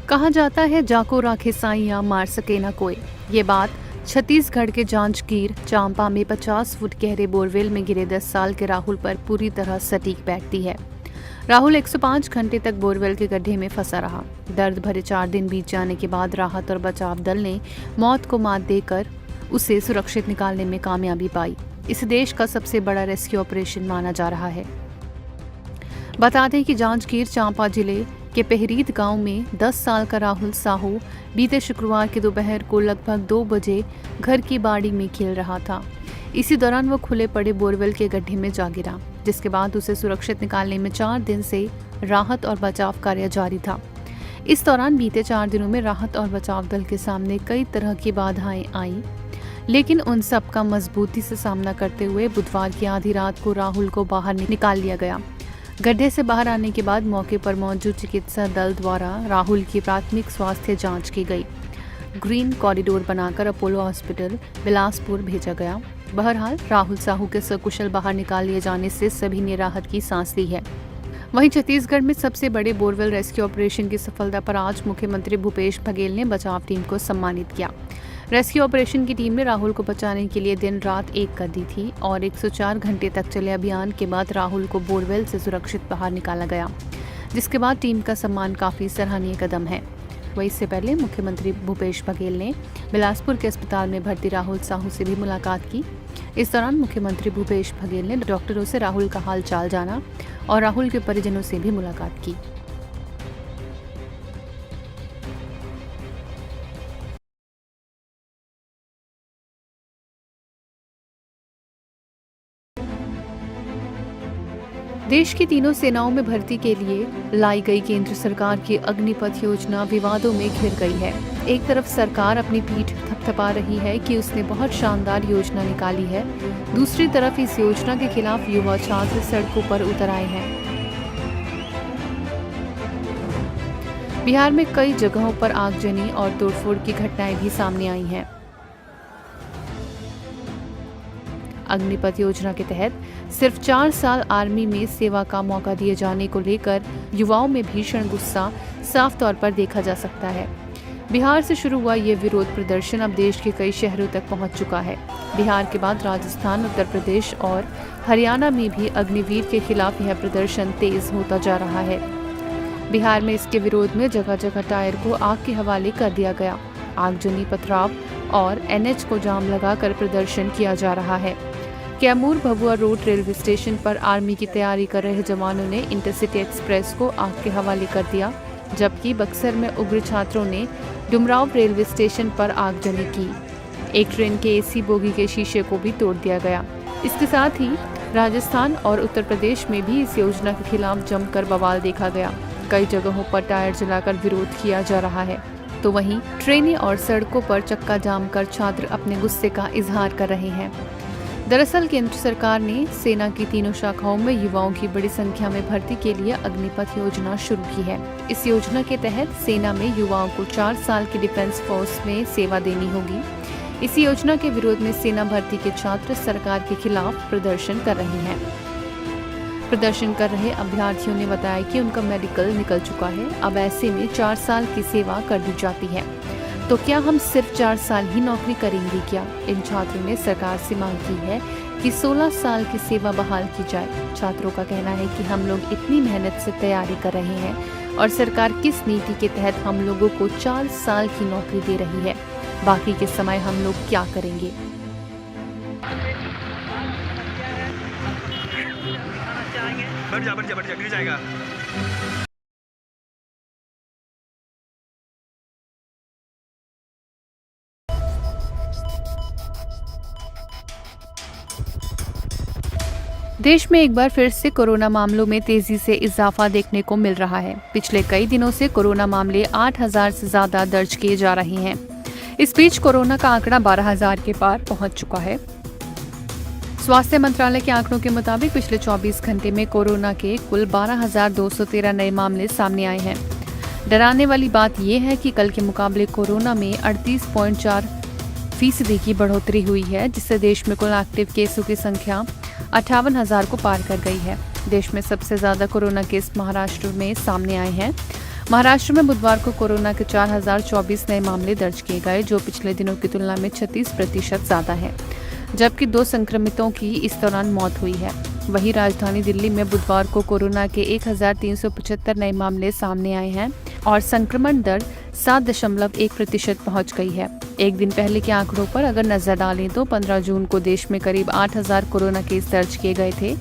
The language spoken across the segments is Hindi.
कहा जाता है जाको राखे साइयां मार सके ना कोई। ये बात छत्तीसगढ़ के जांजगीर चांपा में 50 फुट गहरे बोरवेल में गिरे 10 साल के राहुल पर पूरी तरह सटीक बैठती है। राहुल 105 घंटे तक बोरवेल के गड्ढे में फंसा रहा। दर्द भरे 4 दिन बीत जाने के बाद राहत और बचाव दल ने मौत को मात देकर उसे सुरक्षित निकालने में कामयाबी पाई। इसे देश का सबसे बड़ा रेस्क्यू ऑपरेशन माना जा रहा है। बता दें कि जांजगीर चांपा जिले के पहरीद गांव में 10 साल का राहुल साहू बीते शुक्रवार की दोपहर को लगभग 2 बजे घर की बाड़ी में खेल रहा था। इसी दौरान वो खुले पड़े बोरवेल के गड्ढे में जा गिरा, जिसके बाद उसे सुरक्षित निकालने में 4 दिन से राहत और बचाव कार्य जारी था। इस दौरान बीते 4 दिनों में राहत और बचाव दल के सामने कई तरह की बाधाएं आईं, लेकिन उन सब का मजबूती से सामना करते हुए बुधवार की आधी रात को राहुल को बाहर निकाल लिया गया। गड्ढे से बाहर आने के बाद मौके पर मौजूद चिकित्सा दल द्वारा राहुल की प्राथमिक स्वास्थ्य जांच की गई। ग्रीन कॉरिडोर बनाकर अपोलो हॉस्पिटल बिलासपुर भेजा गया। बहरहाल राहुल साहू के सकुशल बाहर निकाल लिए जाने से सभी ने राहत की सांस ली है। वहीं छत्तीसगढ़ में सबसे बड़े बोरवेल रेस्क्यू ऑपरेशन की सफलता पर आज मुख्यमंत्री भूपेश बघेल ने बचाव टीम को सम्मानित किया। रेस्क्यू ऑपरेशन की टीम ने राहुल को बचाने के लिए दिन रात एक कर दी थी और 104 घंटे तक चले अभियान के बाद राहुल को बोरवेल से सुरक्षित बाहर निकाला गया, जिसके बाद टीम का सम्मान काफी सराहनीय कदम है। वहीं इससे पहले मुख्यमंत्री भूपेश बघेल ने बिलासपुर के अस्पताल में भर्ती राहुल साहू से भी मुलाकात की। इस दौरान मुख्यमंत्री भूपेश बघेल ने डॉक्टरों से राहुल का हाल चाल जाना और राहुल के परिजनों से भी मुलाकात की। देश की तीनों सेनाओं में भर्ती के लिए लाई गई केंद्र सरकार की अग्निपथ योजना विवादों में घिर गई है। एक तरफ सरकार अपनी पीठ थपथपा रही है कि उसने बहुत शानदार योजना निकाली है, दूसरी तरफ इस योजना के खिलाफ युवा छात्र सड़कों पर उतर आए हैं। बिहार में कई जगहों पर आगजनी और तोड़फोड़ की घटनाएं भी सामने आई हैं। अग्निपथ योजना के तहत सिर्फ 4 साल आर्मी में सेवा का मौका दिए जाने को लेकर युवाओं में भीषण गुस्सा साफ तौर पर देखा जा सकता है। बिहार से शुरू हुआ ये विरोध प्रदर्शन अब देश के कई शहरों तक पहुंच चुका है। बिहार के बाद राजस्थान, उत्तर प्रदेश और हरियाणा में भी अग्निवीर के खिलाफ यह प्रदर्शन तेज होता जा रहा है। बिहार में इसके विरोध में जगह जगह टायर को आग के हवाले कर दिया गया। आगजनी, पथराव और NH को जाम लगाकर प्रदर्शन किया जा रहा है। Kaimur Bhabua road railway station पर आर्मी की तैयारी कर रहे जवानों ने इंटरसिटी एक्सप्रेस को आग के हवाले कर दिया, जबकि बक्सर में उग्र छात्रों ने डुमराव रेलवे स्टेशन पर आगजनी की। एक ट्रेन के AC बोगी के शीशे को भी तोड़ दिया गया। इसके साथ ही राजस्थान और उत्तर प्रदेश में भी इस योजना के खिलाफ जमकर बवाल देखा गया। कई जगहों पर टायर जलाकर विरोध किया जा रहा है, तो वहीं ट्रेनें और सड़कों पर चक्का जाम कर छात्र अपने गुस्से का इजहार कर रहे हैं। दरअसल केंद्र सरकार ने सेना की तीनों शाखाओं में युवाओं की बड़ी संख्या में भर्ती के लिए अग्निपथ योजना शुरू की है। इस योजना के तहत सेना में युवाओं को 4 साल की डिफेंस फोर्स में सेवा देनी होगी। इस योजना के विरोध में सेना भर्ती के छात्र सरकार के खिलाफ प्रदर्शन कर रहे हैं। प्रदर्शन कर रहे अभ्यर्थियों ने बताया कि उनका मेडिकल निकल चुका है, अब ऐसे में 4 साल की सेवा कर दी जाती है, तो क्या हम सिर्फ 4 साल ही नौकरी करेंगे क्या? इन छात्रों ने सरकार से मांग की है कि 16 साल की सेवा बहाल की जाए। छात्रों का कहना है कि हम लोग इतनी मेहनत से तैयारी कर रहे हैं और सरकार किस नीति के तहत हम लोगों को 4 साल की नौकरी दे रही है, बाकी के समय हम लोग क्या करेंगे? बढ़ जा गिर जाएगा। देश में एक बार फिर से कोरोना मामलों में तेजी से इजाफा देखने को मिल रहा है। पिछले कई दिनों से कोरोना मामले 8,000 से ज्यादा दर्ज किए जा रहे हैं। इस बीच कोरोना का आंकड़ा 12,000 के पार पहुंच चुका है। स्वास्थ्य मंत्रालय के आंकड़ों के मुताबिक पिछले 24 घंटे में कोरोना के कुल 12,213 नए मामले सामने आए हैं। डराने वाली बात यह है कि कल के मुकाबले कोरोना में 38.4% की बढ़ोतरी हुई है, जिससे देश में कुल एक्टिव केसों की संख्या 58,000 को पार कर गई है। देश में सबसे ज्यादा कोरोना केस महाराष्ट्र में सामने आए हैं। महाराष्ट्र में बुधवार को कोरोना के 4024 नए मामले दर्ज किए गए, जो पिछले दिनों की तुलना में 36% ज्यादा है, जबकि 2 संक्रमितों की इस दौरान मौत हुई है। वहीं राजधानी दिल्ली में बुधवार को कोरोना के 1375 नए मामले सामने आए हैं और संक्रमण दर 7.1% पहुंच गई है। एक दिन पहले के आंकड़ों पर अगर नजर डालें तो 15 जून को देश में करीब 8000 कोरोना केस दर्ज किए गए थे।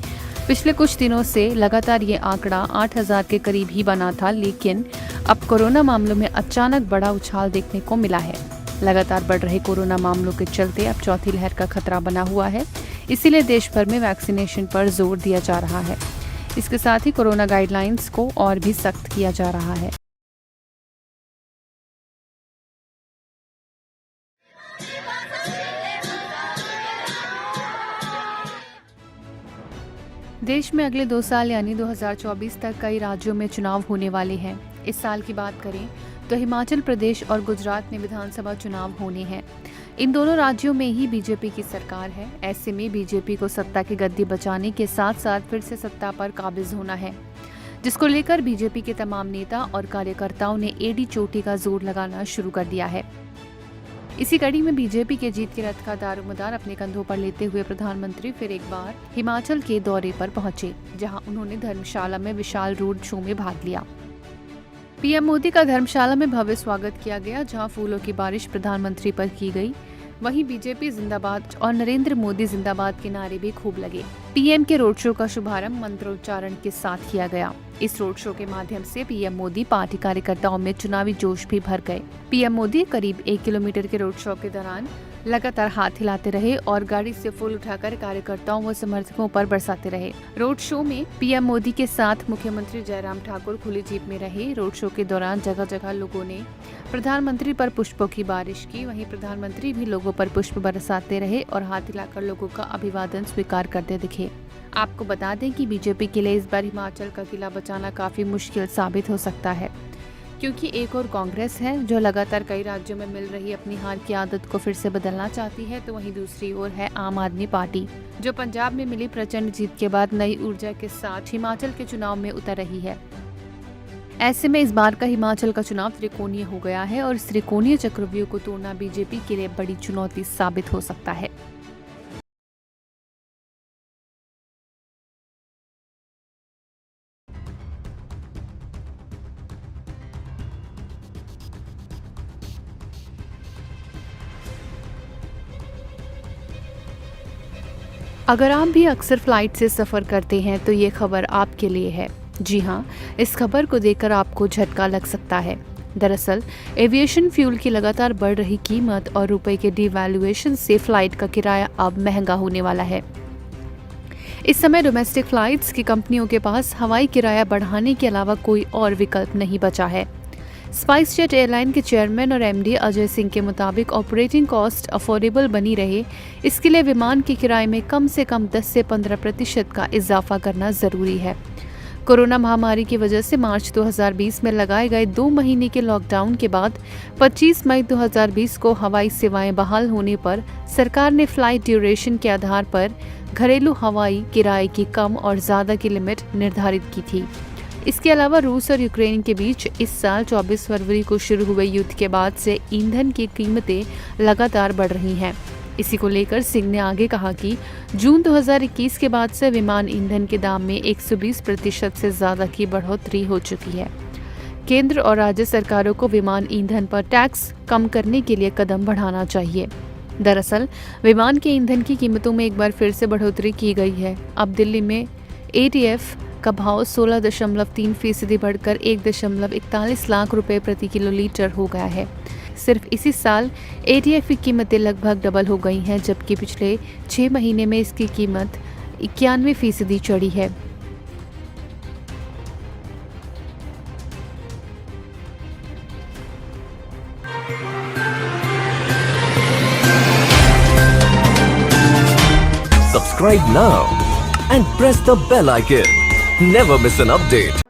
पिछले कुछ दिनों से लगातार ये आंकड़ा 8000 के करीब ही बना था, लेकिन अब कोरोना मामलों में अचानक बड़ा उछाल देखने को मिला है। लगातार बढ़ रहे कोरोना मामलों के चलते अब चौथी लहर का खतरा बना हुआ है, इसीलिए देश भर में वैक्सीनेशन पर जोर दिया जा रहा है। इसके साथ ही कोरोना गाइडलाइंस को और भी सख्त किया जा रहा है। देश में अगले 2 साल यानी 2024 तक कई राज्यों में चुनाव होने वाले हैं। इस साल की बात करें तो हिमाचल प्रदेश और गुजरात में विधानसभा चुनाव होने हैं। इन दोनों राज्यों में ही बीजेपी की सरकार है। ऐसे में बीजेपी को सत्ता की गद्दी बचाने के साथ साथ फिर से सत्ता पर काबिज होना है, जिसको लेकर बीजेपी के तमाम नेता और कार्यकर्ताओं ने एड़ी चोटी का जोर लगाना शुरू कर दिया है। इसी कड़ी में बीजेपी के जीत के रथ का दारोमदार अपने कंधों पर लेते हुए प्रधानमंत्री फिर एक बार हिमाचल के दौरे पर पहुंचे, जहां उन्होंने धर्मशाला में विशाल रोड शो में भाग लिया। पीएम मोदी का धर्मशाला में भव्य स्वागत किया गया, जहां फूलों की बारिश प्रधानमंत्री पर की गई। वहीं बीजेपी जिंदाबाद और नरेंद्र मोदी जिंदाबाद के नारे भी खूब लगे। पीएम के रोड शो का शुभारंभ मंत्रोच्चारण के साथ किया गया। इस रोड शो के माध्यम से पीएम मोदी पार्टी कार्यकर्ताओं में चुनावी जोश भी भर गए। पीएम मोदी करीब 1 किलोमीटर के रोड शो के दौरान लगातार हाथ हिलाते रहे और गाड़ी से फूल उठाकर कार्यकर्ताओं व समर्थकों पर बरसाते रहे। रोड शो में पीएम मोदी के साथ मुख्यमंत्री जयराम ठाकुर खुली जीप में रहे। रोड शो के दौरान जगह जगह लोगों ने प्रधानमंत्री पर पुष्पों की बारिश की। वहीं प्रधानमंत्री भी लोगों पर पुष्प बरसाते रहे और हाथ हिलाकर लोगों का अभिवादन स्वीकार करते दिखे। आपको बता दें कि बीजेपी के लिए इस बार हिमाचल का किला बचाना काफी मुश्किल साबित हो सकता है, क्योंकि एक और कांग्रेस है जो लगातार कई राज्यों में मिल रही अपनी हार की आदत को फिर से बदलना चाहती है, तो वहीं दूसरी ओर है आम आदमी पार्टी, जो पंजाब में मिली प्रचंड जीत के बाद नई ऊर्जा के साथ हिमाचल के चुनाव में उतर रही है। ऐसे में इस बार का हिमाचल का चुनाव त्रिकोणीय हो गया है और इस त्रिकोणीय चक्रव्यूह को तोड़ना बीजेपी के लिए बड़ी चुनौती साबित हो सकता है। अगर आप भी अक्सर फ्लाइट से सफ़र करते हैं तो ये खबर आपके लिए है। जी हाँ, इस खबर को देखकर आपको झटका लग सकता है। दरअसल एविएशन फ्यूल की लगातार बढ़ रही कीमत और रुपए के डिवैल्यूएशन से फ्लाइट का किराया अब महंगा होने वाला है। इस समय डोमेस्टिक फ्लाइट्स की कंपनियों के पास हवाई किराया बढ़ाने के अलावा कोई और विकल्प नहीं बचा है। स्पाइस जेट एयरलाइन के चेयरमैन और एमडी अजय सिंह के मुताबिक ऑपरेटिंग कॉस्ट अफोर्डेबल बनी रहे, इसके लिए विमान के किराए में कम से कम 10 से 15% का इजाफा करना जरूरी है। कोरोना महामारी की वजह से मार्च 2020 में लगाए गए 2 महीने के लॉकडाउन के बाद 25 मई 2020 को हवाई सेवाएं बहाल होने पर सरकार ने फ्लाइट ड्यूरेशन के आधार पर घरेलू हवाई किराए की कम और ज़्यादा की लिमिट निर्धारित की थी। इसके अलावा रूस और यूक्रेन के बीच इस साल 24 फरवरी को शुरू हुए युद्ध के बाद से ईंधन की कीमतें लगातार बढ़ रही हैं। इसी को लेकर सिंह ने आगे कहा कि जून 2021 के बाद से विमान ईंधन के दाम में 120% से ज़्यादा की बढ़ोतरी हो चुकी है। केंद्र और राज्य सरकारों को विमान ईंधन पर टैक्स कम करने के लिए कदम बढ़ाना चाहिए। दरअसल विमान के ईंधन की कीमतों में एक बार फिर से बढ़ोतरी की गई है। अब दिल्ली में ATF का भाव 16.3% बढ़कर 1.41 लाख रुपए प्रति किलोलीटर हो गया है। सिर्फ इसी साल ATF की कीमतें लगभग डबल हो गई हैं, जबकि पिछले 6 महीने में इसकी कीमत 91% चढ़ी है। Subscribe now and press the bell icon. Never miss an update.